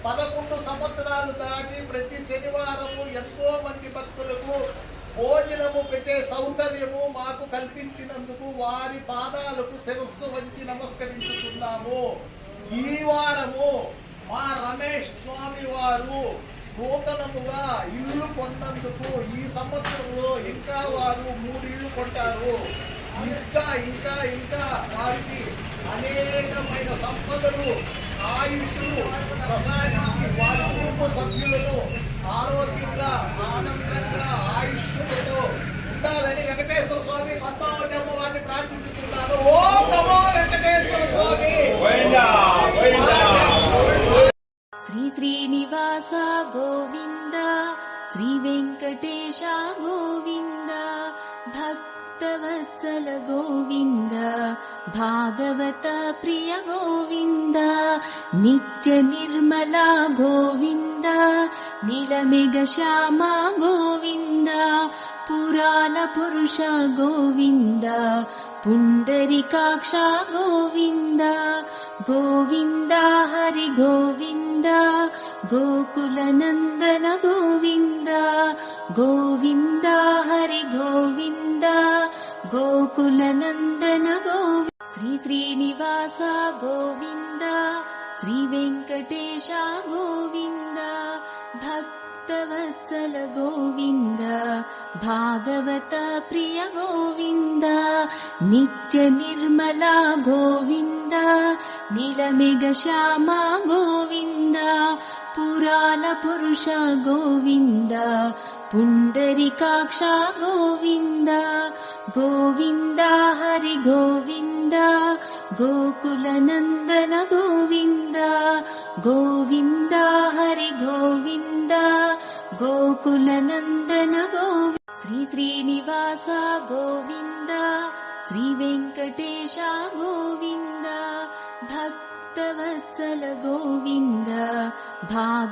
11 సంవత్సరాలు దాటి ప్రతి శనివారము ఎంతో మంది భక్తులకు భోజనము పెట్టే సౌకర్యము మాకు కల్పించినందుకు వారి పాదాలకు శిరస్సు వంచి నమస్కరించుతున్నాము. ఈ వారము మా రమేష్ స్వామి వారు నూతనముగా ఇల్లు కొన్నందుకు ఈ సంవత్సరంలో ఇంకా వారు 3 ఇళ్ళు కొంటారు. ఇంకా ఇంకా ఇంకా వారికి అనేకమైన సంపదలు, ఆయుష్లు ప్రసాదించి వారి కుటుంబ సభ్యులను ఆరోగ్యంగా, ఆనందంగా, ఆయుష్లతో ఉండాలని వెంకటేశ్వర స్వామి, పద్మావతి అమ్మవారిని ప్రార్థించుతున్నాను. ఓం నమో వెంకటేశ్వర స్వామి. శ్రీ శ్రీనివాస గోవింద, శ్రీ వెంకటేశ గోవింద, భక్తవత్సల గోవింద, భాగవత ప్రియ గోవింద, నిత్య నిర్మల గోవింద, నీలమేఘ శ్యామ గోవింద, పురాణ పురుష గోవింద, పుండరీకాక్ష గోవింద, గోవింద హరి గోవింద, గోకుల నందన గోవింద, గోవింద హరి గోవింద, గోకుల నందన గోవింద. శ్రీ శ్రీనివాస గోవింద, శ్రీ వెంకటేశ గోవింద, భక్తవత్సల గోవింద, భాగవత ప్రియ గోవింద, నిత్య నిర్మల గోవింద, నీలమేఘ శ్యామ గోవింద, పురాణ పురుష గోవింద, పుండరీకాక్ష గోవింద, గోవింద హరి గోవింద, గోకుల నందన గోవింద, గోవింద హరి గోవింద, గోకుల నందన గోవింద. శ్రీ శ్రీనివాస గోవింద, శ్రీ వెంకటేశ గోవింద, భక్తవత్సల గోవింద, భాగ